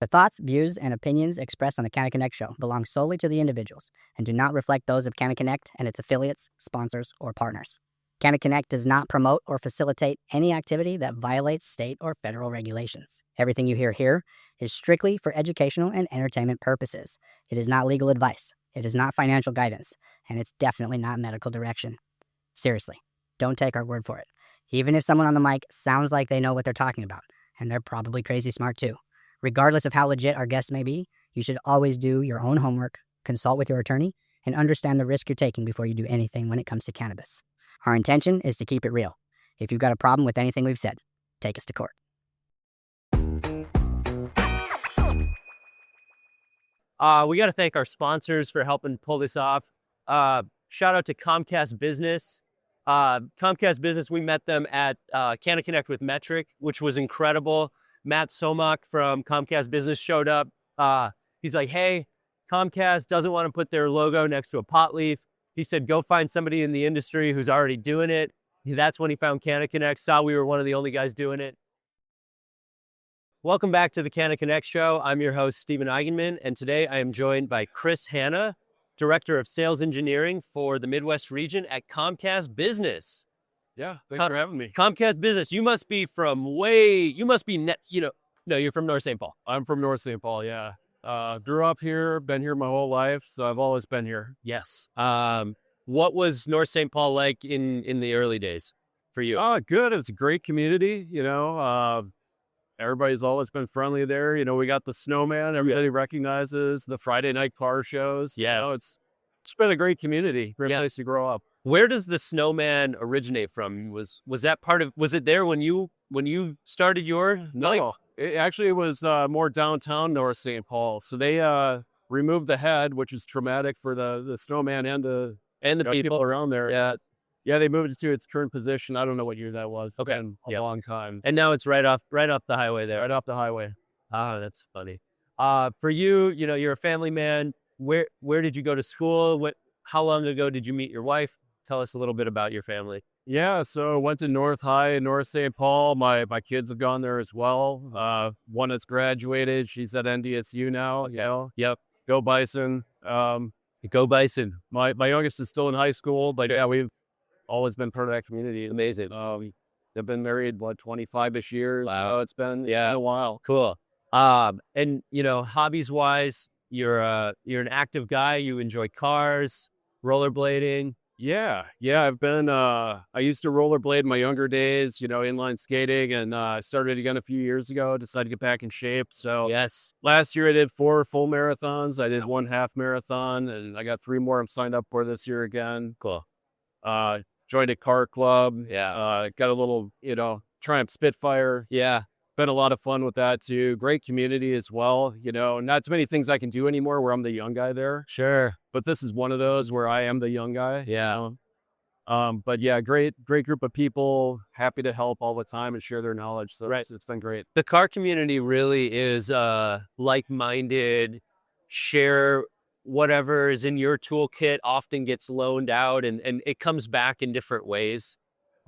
The thoughts, views, and opinions expressed on the Canna Connect Show belong solely to the individuals and do not reflect those of Canna Connect and its affiliates, sponsors, or partners. Canna Connect does not promote or facilitate any activity that violates state or federal regulations. Everything you hear here is strictly for educational and entertainment purposes. It is not legal advice, it is not financial guidance, and it's definitely not medical direction. Seriously, don't take our word for it. Even if someone on the mic sounds like they know what they're talking about, and they're probably crazy smart too. Regardless of how legit our guests may be, you should always do your own homework, consult with your attorney, and understand the risk you're taking before you do anything when it comes to cannabis. Our intention is to keep it real. If you've got a problem with anything we've said, take us to court. We got to thank our sponsors for helping pull this off. Shout out to Comcast Business. Comcast Business, we met them at Canna Connect with Metric, which was incredible. Matt Somak from Comcast Business showed up. He's like, hey, Comcast doesn't want to put their logo next to a pot leaf. He said, go find somebody in the industry who's already doing it. That's when he found Canna Connect, saw we were one of the only guys doing it. Welcome back to the Canna Connect Show. I'm your host, Steven Eigenman, and today I am joined by Chris Hanna, Director of Sales Engineering for the Midwest region at Comcast Business. Yeah, thanks for having me. Comcast Business, you must be no, you're from North St. Paul. I'm from North St. Paul, yeah. Grew up here, been here my whole life, so I've always been here. Yes. What was North St. Paul like in the early days for you? Good. It's a great community, everybody's always been friendly there. We got the snowman, everybody recognizes the Friday night car shows. Yeah. It's been a great community, great place to grow up. Where does the snowman originate from? Was it there when you started your No, it was more downtown North St. Paul. So they removed the head, which is traumatic for the snowman and the people around there. Yeah, they moved it to its current position. I don't know what year that was. Okay. It's been a long time. And now it's right off the highway there. Right off the highway. That's funny. For you, you're a family man. Where did you go to school? How long ago did you meet your wife? Tell us a little bit about your family. Yeah, so went to North High in North St. Paul. My kids have gone there as well. One that's graduated. She's at NDSU now. Yep. Go Bison. Go Bison. My youngest is still in high school, but yeah, we've always been part of that community. Amazing. They've been married, 25-ish years. Wow. It's been a while. Cool. And hobbies wise, you're an active guy. You enjoy cars, rollerblading. Yeah. I've been, I used to rollerblade in my younger days, inline skating, and I started again a few years ago, decided to get back in shape. So yes, last year I did 4 full marathons. I did 1 half marathon, and I got 3 more I'm signed up for this year again. Cool. Joined a car club. Yeah. Got a little, Triumph Spitfire. Yeah. Been a lot of fun with that too. Great community as well. Not too many things I can do anymore where I'm the young guy there. Sure. But this is one of those where I am the young guy. Yeah. But yeah, great group of people, happy to help all the time and share their knowledge. So right. It's been great. The car community really is like-minded, share whatever is in your toolkit, often gets loaned out and it comes back in different ways.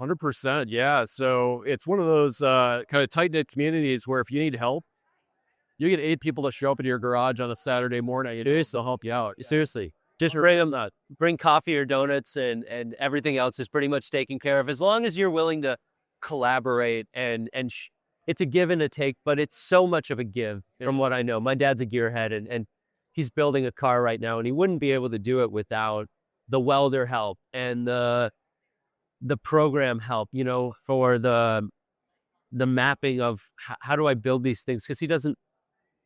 100%. Yeah. So it's one of those kind of tight-knit communities where if you need help, you get 8 people to show up in your garage on a Saturday morning. They'll help you out. Seriously. Just bring coffee or donuts and everything else is pretty much taken care of. As long as you're willing to collaborate and it's a give and a take, but it's so much of a give from what I know. My dad's a gearhead and he's building a car right now and he wouldn't be able to do it without the welder help and the program help, for the mapping of how do I build these things? Because he doesn't,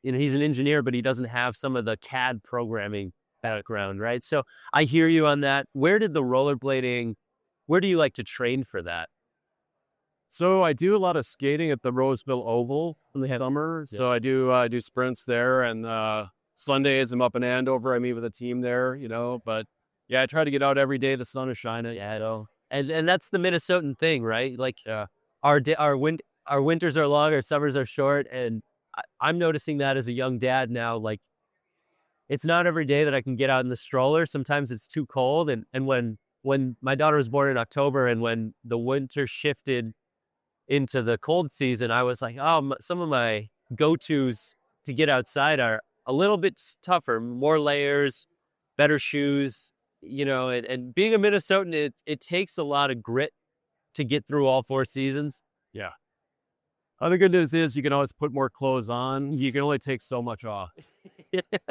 he's an engineer, but he doesn't have some of the CAD programming background, right? So I hear you on that. Where do you like to train for that? So I do a lot of skating at the Roseville Oval in the summer. Yeah. So I do sprints there, and Sundays I'm up in Andover. I meet with a team there, but yeah, I try to get out every day. The sun is shining. Yeah, and that's the Minnesotan thing, right? Like our winters are long, our summers are short, and I'm noticing that as a young dad now. Like, it's not every day that I can get out in the stroller. Sometimes it's too cold, and when my daughter was born in October, and when the winter shifted into the cold season, I was like, some of my go-tos to get outside are a little bit tougher, more layers, better shoes, and being a Minnesotan, it takes a lot of grit to get through all 4 seasons. Yeah. The good news is you can always put more clothes on. You can only take so much off.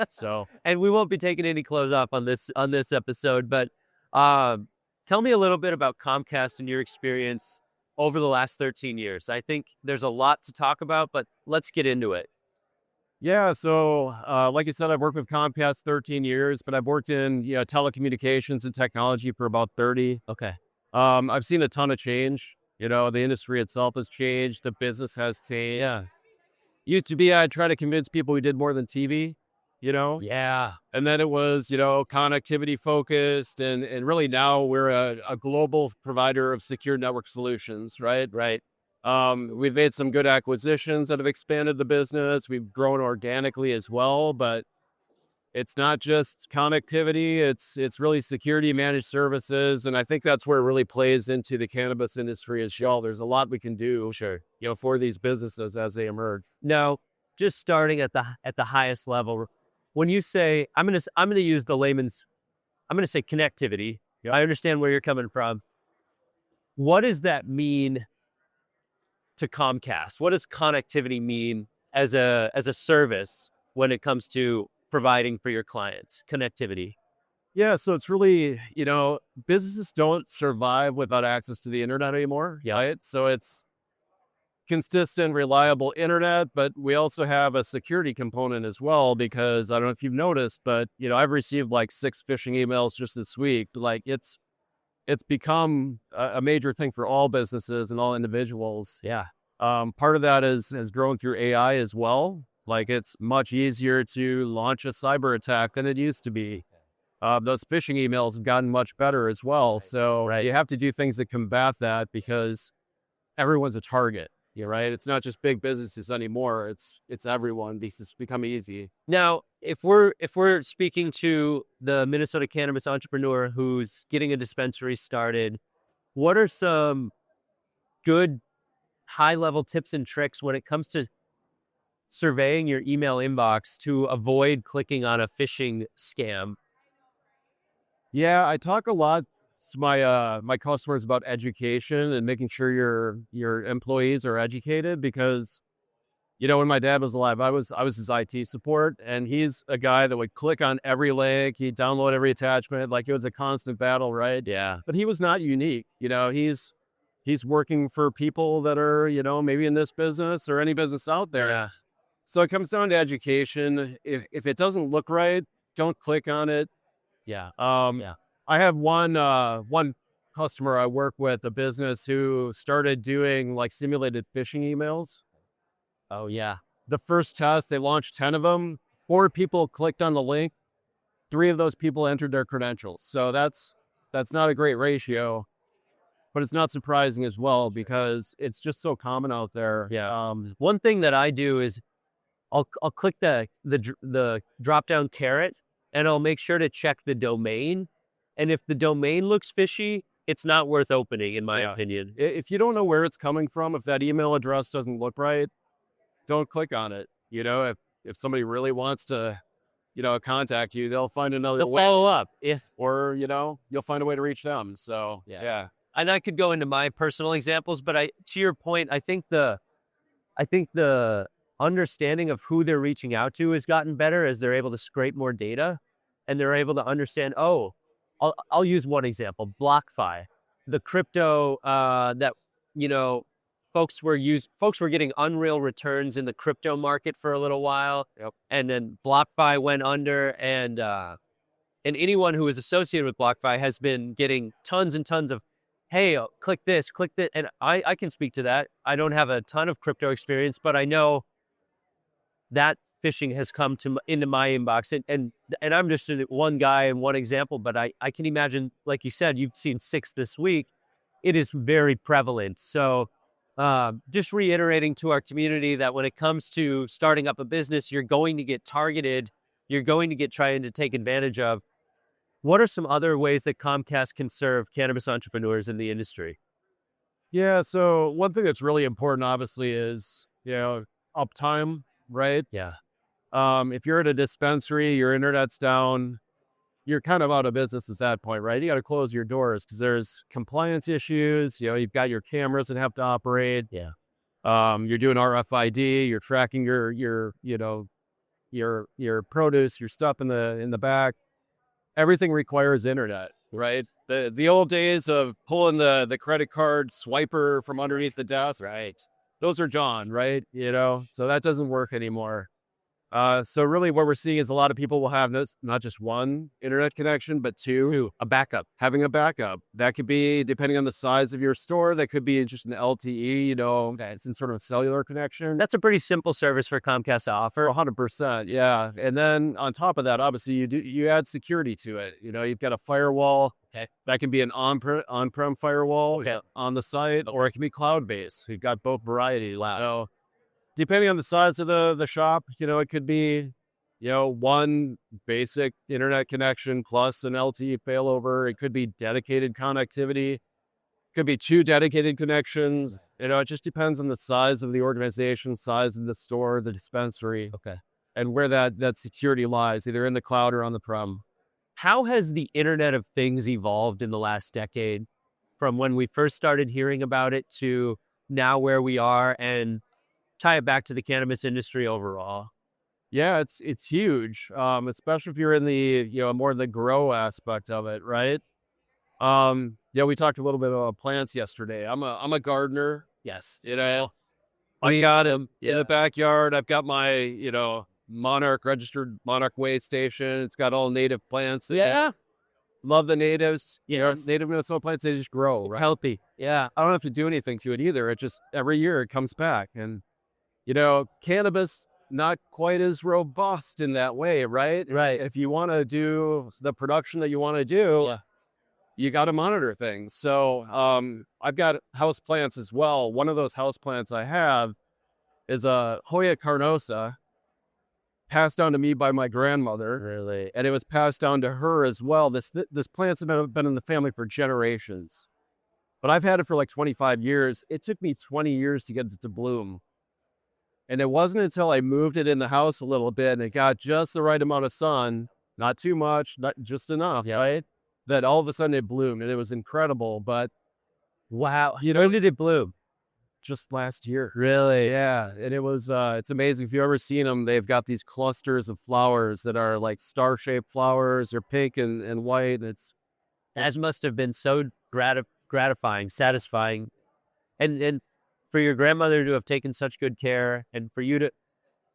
So, and we won't be taking any clothes off on this episode, but tell me a little bit about Comcast and your experience over the last 13 years. I think there's a lot to talk about, but let's get into it. yeah. So, like I said, I've worked with Comcast 13 years, but I've worked in telecommunications and technology for about 30. Okay. I've seen a ton of change. The industry itself has changed. The business has changed. Yeah. Used to be I'd try to convince people we did more than TV, Yeah. and then it was, connectivity focused. And really now we're a global provider of secure network solutions, right? Right. We've made some good acquisitions that have expanded the business. We've grown organically as well, but it's not just connectivity. It's really security, managed services. And I think that's where it really plays into the cannabis industry as well. There's a lot we can do, Sure. for these businesses as they emerge. Now, just starting at the highest level, when you say I'm gonna use the layman's, I'm gonna say connectivity. Yep. I understand where you're coming from. What does that mean to Comcast? What does connectivity mean as a service when it comes to providing for your clients? Connectivity. Yeah, so it's really, businesses don't survive without access to the internet anymore. Yeah. Right? So it's consistent, reliable internet, but we also have a security component as well, because I don't know if you've noticed, but I've received like 6 phishing emails just this week. Like it's become a major thing for all businesses and all individuals. Yeah. Part of that has grown through AI as well. Like it's much easier to launch a cyber attack than it used to be. Those phishing emails have gotten much better as well. So you have to do things to combat that, because everyone's a target. Right? It's not just big businesses anymore. It's everyone, because it's become easy. Now, if we're speaking to the Minnesota cannabis entrepreneur who's getting a dispensary started, what are some good high-level tips and tricks when it comes to surveying your email inbox to avoid clicking on a phishing scam? Yeah, I talk a lot to my customers about education and making sure your employees are educated, because when my dad was alive, I was his IT support, and he's a guy that would click on every link, he'd download every attachment, like it was a constant battle, right? Yeah. But he was not unique. He's working for people that are, maybe in this business or any business out there. Yeah. So it comes down to education. If it doesn't look right, don't click on it. Yeah. I have one customer I work with, a business who started doing like simulated phishing emails. Oh, yeah. The first test, they launched 10 of them. 4 people clicked on the link. 3 of those people entered their credentials. So that's not a great ratio, but it's not surprising as well, because it's just so common out there. Yeah. One thing that I do is I'll click the drop down caret, and I'll make sure to check the domain. And if the domain looks fishy, it's not worth opening, in my opinion. If you don't know where it's coming from, if that email address doesn't look right, don't click on it. If somebody really wants to, contact you, they'll find another They'll way. follow up. Or, you'll find a way to reach them. So, yeah. And I could go into my personal examples, but to your point, I think the understanding of who they're reaching out to has gotten better as they're able to scrape more data, and they're able to understand, I'll use one example, BlockFi, the crypto that folks were getting unreal returns in the crypto market for a little while. Yep. And then BlockFi went under, and anyone who is associated with BlockFi has been getting tons and tons of, hey, click this, and I can speak to that. I don't have a ton of crypto experience, but I know that phishing has come into my inbox, and I'm just one guy and one example, but I can imagine, like you said, you've seen 6 this week. It is very prevalent. So just reiterating to our community that when it comes to starting up a business, you're going to get targeted. You're going to get trying to take advantage of. What are some other ways that Comcast can serve cannabis entrepreneurs in the industry? Yeah. So one thing that's really important, obviously, is, uptime, right? Yeah. If you're at a dispensary, your internet's down, you're kind of out of business at that point, right? You got to close your doors because there's compliance issues. You've got your cameras that have to operate. Yeah. You're doing RFID. You're tracking your produce, your stuff in the back. Everything requires internet, right? The old days of pulling the credit card swiper from underneath the desk, Right. those are gone, right? So that doesn't work anymore. So really what we're seeing is a lot of people will have not just one internet connection, but two. A backup. Having a backup. That could be, depending on the size of your store, that could be just an LTE, it's in sort of a cellular connection. That's a pretty simple service for Comcast to offer. 100%, yeah. And then on top of that, obviously you add security to it. You've got a firewall. Okay. That can be an on-prem firewall on the site, or it can be cloud-based. We've got both varieties. Wow. Depending on the size of the shop, it could be, one basic internet connection plus an LTE failover. It could be dedicated connectivity. It could be two dedicated connections. It just depends on the size of the organization, size of the store, the dispensary. Okay. And where that security lies, either in the cloud or on the prem. How has the Internet of Things evolved in the last decade from when we first started hearing about it to now where we are, and tie it back to the cannabis industry overall? Yeah, it's huge, especially if you're in the more the grow aspect of it, right? We talked a little bit about plants yesterday. I'm a gardener. Yes. I got him in the backyard. I've got my registered Monarch way station. It's got all native plants. Yeah. Love the natives. Yes. Native medicinal plants, they just grow, right? Healthy. Yeah. I don't have to do anything to it either. It just every year it comes back. And cannabis, not quite as robust in that way, right? Right. If you want to do the production that you want to do, you got to monitor things. So I've got house plants as well. One of those house plants I have is a Hoya carnosa, passed down to me by my grandmother. Really? And it was passed down to her as well. This plant's been in the family for generations. But I've had it for like 25 years. It took me 20 years to get it to bloom. And it wasn't until I moved it in the house a little bit and it got just the right amount of sun, not too much, not just enough, right? That all of a sudden it bloomed, and it was incredible. But wow, when did it bloom? Just last year. Really? Yeah. And it was, it's amazing. If you've ever seen them, they've got these clusters of flowers that are like star-shaped flowers. They're pink and white. That must have been so gratifying, satisfying. And for your grandmother to have taken such good care, and for you to,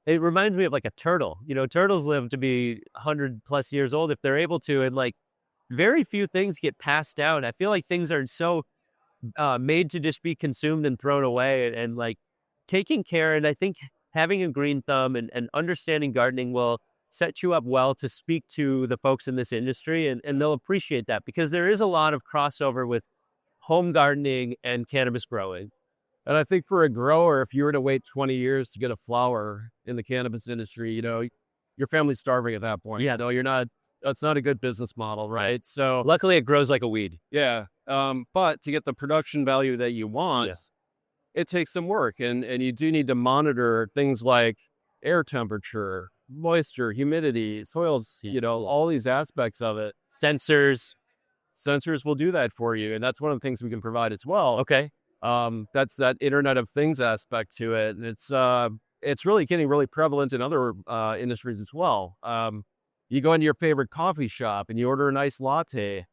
it reminds me of like a turtle. Turtles live to be 100 plus years old if they're able to. And like very few things get passed down. I feel like things are so made to just be consumed and thrown away, and like taking care. And I think having a green thumb and understanding gardening will set you up well to speak to the folks in this industry, and they'll appreciate that, because there is a lot of crossover with home gardening and cannabis growing. And I think for a grower, if you were to wait 20 years to get a flower in the cannabis industry, your family's starving at that point. Yeah. That's not a good business model, right? So luckily it grows like a weed. Yeah. But to get the production value that you want, it takes some work. And you do need to monitor things like air temperature, moisture, humidity, soils, all these aspects of it. Sensors will do that for you. And that's one of the things we can provide as well. Okay. That's that Internet of Things aspect to it. And it's really getting really prevalent in other industries as well. You go into your favorite coffee shop and you order a nice latte.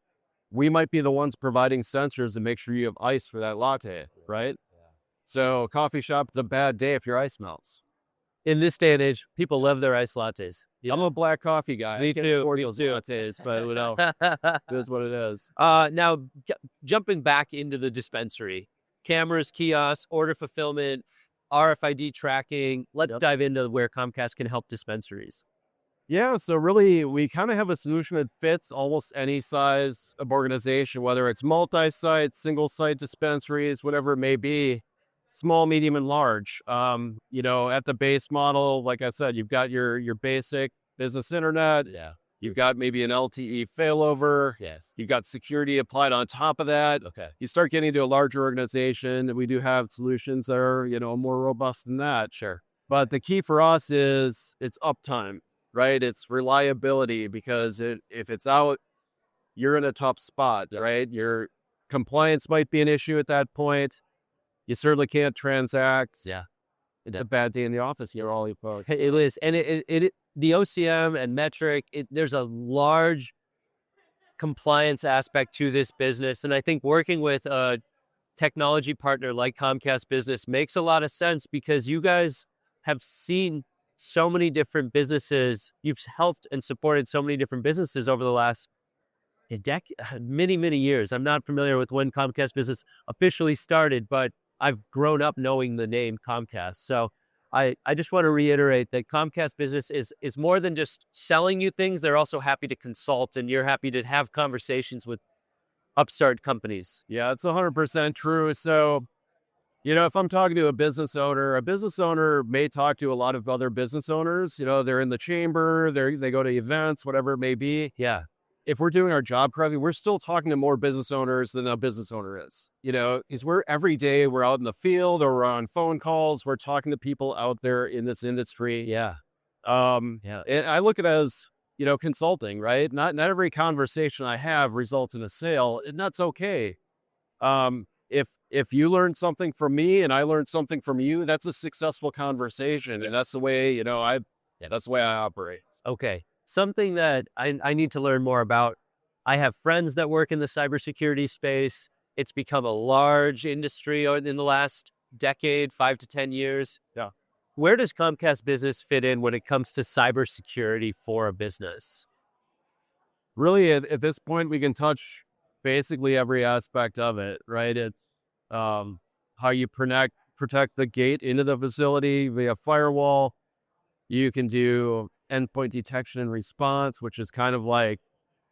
We might be the ones providing sensors to make sure you have ice for that latte, right? Yeah. So coffee shop, it's a bad day if your ice melts. In this day and age, people love their iced lattes. Yeah. I'm a black coffee guy. Me too. Lattes, but it is what it is. Now, jumping back into the dispensary, cameras, kiosks, order fulfillment, RFID tracking. Let's dive into where Comcast can help dispensaries. Yeah, so really, we kind of have a solution that fits almost any size of organization, whether it's multi-site, single-site dispensaries, whatever it may be, small, medium, and large. At the base model, like I said, you've got your basic business internet. Yeah. You've got maybe an LTE failover. Yes. You've got security applied on top of that. Okay. You start getting into a larger organization, and we do have solutions that are, more robust than that. Sure. But the key for us is it's uptime, right? It's reliability, because if it's out, you're in a tough spot, right? Your compliance might be an issue at that point. You certainly can't transact. Yeah. A bad day in the office, you're all you folks. It is. And the OCM and metric, there's a large compliance aspect to this business. And I think working with a technology partner like Comcast Business makes a lot of sense, because you guys have seen so many different businesses. You've helped and supported so many different businesses over the last many years. I'm not familiar with when Comcast Business officially started, but I've grown up knowing the name Comcast. So I just want to reiterate that Comcast Business is more than just selling you things. They're also happy to consult, and you're happy to have conversations with upstart companies. Yeah, it's 100% true. So, if I'm talking to a business owner may talk to a lot of other business owners. They're in the chamber, they go to events, whatever it may be. Yeah. If we're doing our job correctly, we're still talking to more business owners than a business owner is. Because every day we're out in the field or we're on phone calls, we're talking to people out there in this industry. Yeah. And I look at it as, consulting, right? Not every conversation I have results in a sale, and that's okay. If you learn something from me and I learned something from you, that's a successful conversation, and that's the way that's the way I operate. Okay. Something that I need to learn more about. I have friends that work in the cybersecurity space. It's become a large industry in the last decade, 5 to 10 years. Yeah. Where does Comcast Business fit in when it comes to cybersecurity for a business? Really, at this point, we can touch basically every aspect of it, right? It's how you protect the gate into the facility via firewall. You can do endpoint detection and response, which is kind of like,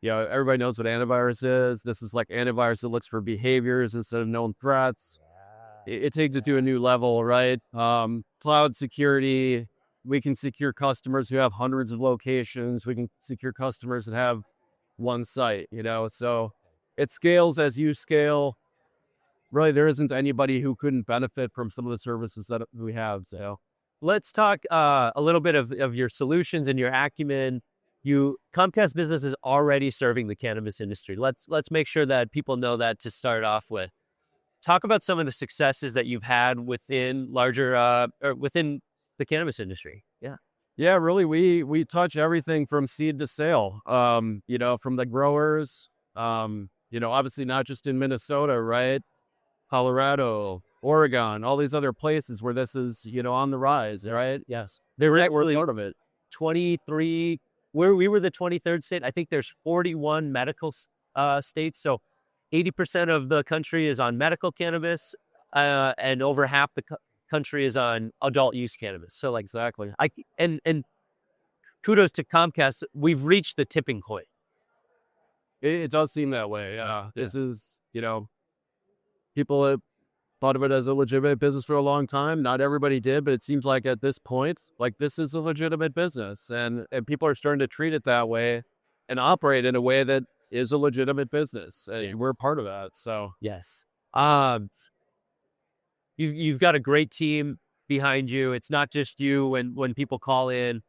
everybody knows what antivirus is. This is like antivirus that looks for behaviors instead of known threats. It takes it to a new level, right? Cloud security. We can secure customers who have hundreds of locations. We can secure customers that have one site, so it scales as you scale. Really, there isn't anybody who couldn't benefit from some of the services that we have. So let's talk a little bit of your solutions and your acumen. Comcast Business is already serving the cannabis industry. Let's make sure that people know that to start off with. Talk about some of the successes that you've had within within the cannabis industry. Yeah. Yeah, really, we touch everything from seed to sale. From the growers, obviously not just in Minnesota, right? Colorado, Oregon, all these other places where this is, on the rise, right? Yes. We're actually part of it. 23, we were the 23rd state. I think there's 41 medical states. So 80% of the country is on medical cannabis, and over half the country is on adult use cannabis. So Exactly. And kudos to Comcast. We've reached the tipping point. It does seem that way. Yeah. This is, people have thought of it as a legitimate business for a long time. Not everybody did, but it seems like at this point, this is a legitimate business, and people are starting to treat it that way and operate in a way that is a legitimate business. And we're part of that. So yes. You've got a great team behind you. It's not just you. When people call in,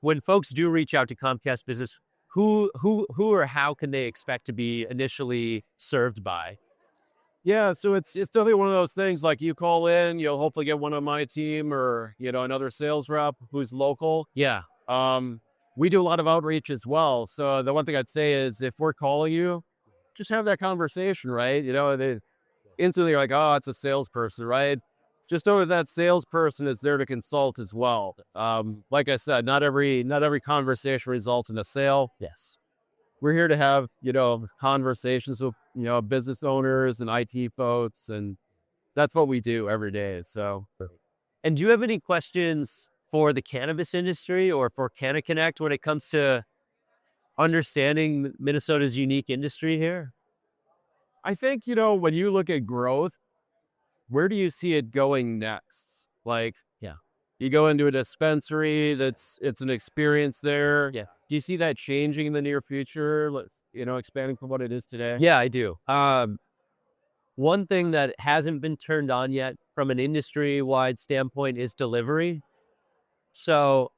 when folks do reach out to Comcast Business, who or how can they expect to be initially served by? Yeah, so it's definitely one of those things. Like, you call in, you'll hopefully get one on my team or another sales rep who's local. Yeah. We do a lot of outreach as well. So the one thing I'd say is, if we're calling you, just have that conversation, right? They instantly are like, oh, it's a salesperson, right? Just know that salesperson is there to consult as well. Like I said, not every conversation results in a sale. Yes. We're here to have, conversations with, business owners and IT folks, and that's what we do every day. So, and do you have any questions for the cannabis industry or for Canna Connect when it comes to understanding Minnesota's unique industry here? I think, when you look at growth, where do you see it going next? Like, yeah, you go into a dispensary, it's an experience there. Yeah. Do you see that changing in the near future? Expanding from what it is today? Yeah, I do. One thing that hasn't been turned on yet from an industry-wide standpoint is delivery. So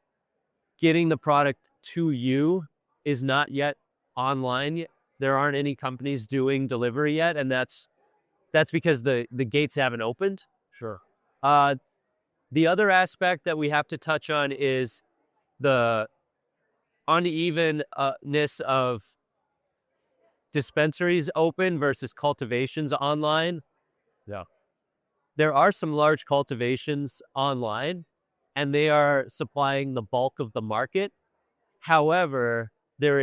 getting the product to you is not yet online yet. There aren't any companies doing delivery yet, and that's because the gates haven't opened. Sure. The other aspect that we have to touch on is the unevenness of dispensaries open versus cultivations online. Yeah. There are some large cultivations online, and they are supplying the bulk of the market. However, there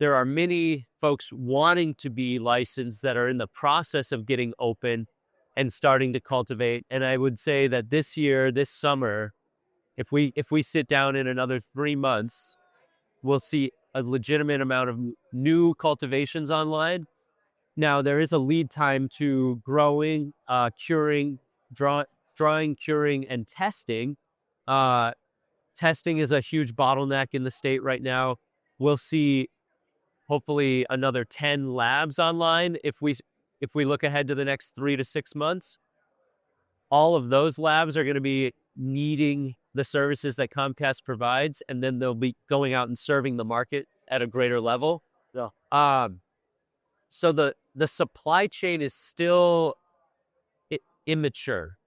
are many folks wanting to be licensed that are in the process of getting open and starting to cultivate. And I would say that this year, this summer, if we sit down in another 3 months, we'll see a legitimate amount of new cultivations online. Now, there is a lead time to growing, curing, drawing, curing, and testing. Testing is a huge bottleneck in the state right now. We'll see hopefully another 10 labs online if we look ahead to the next 3 to 6 months. All of those labs are going to be needing the services that Comcast provides, and then they'll be going out and serving the market at a greater level. Yeah. So the supply chain is still immature.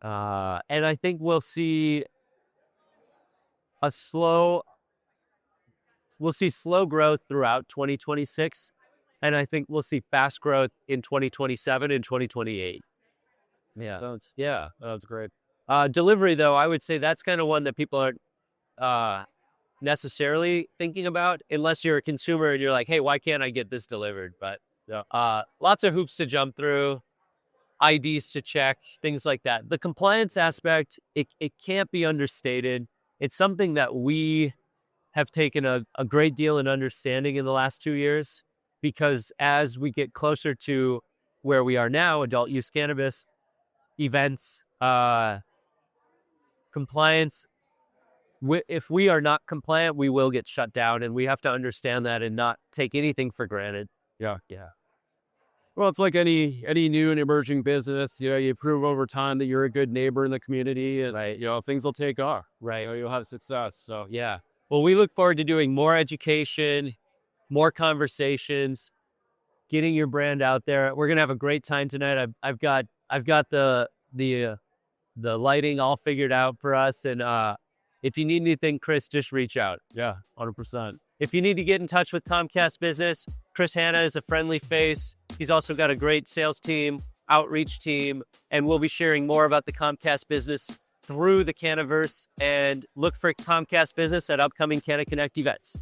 And I think we'll see slow growth throughout 2026. And I think we'll see fast growth in 2027 and 2028. Yeah. That's great. Delivery, though, I would say that's kind of one that people aren't necessarily thinking about unless you're a consumer and you're like, hey, why can't I get this delivered? But lots of hoops to jump through, IDs to check, things like that. The compliance aspect, it can't be understated. It's something that we have taken a great deal in understanding in the last 2 years, because as we get closer to where we are now, adult use cannabis, events, compliance, if we are not compliant, we will get shut down, and we have to understand that and not take anything for granted. Yeah. Well, it's like any new and emerging business. You prove over time that you're a good neighbor in the community, and things will take off. Right. You'll have success. So Yeah. Well, we look forward to doing more education, more conversations, getting your brand out there. We're gonna have a great time tonight. I've got the lighting all figured out for us, and if you need anything, Chris, just reach out. yeah, 100%. If you need to get in touch with Comcast Business, Chris Hanna is a friendly face. He's also got a great sales team, outreach team, and we'll be sharing more about the Comcast Business through the Cannaverse. And look for Comcast Business at upcoming Canna Connect events.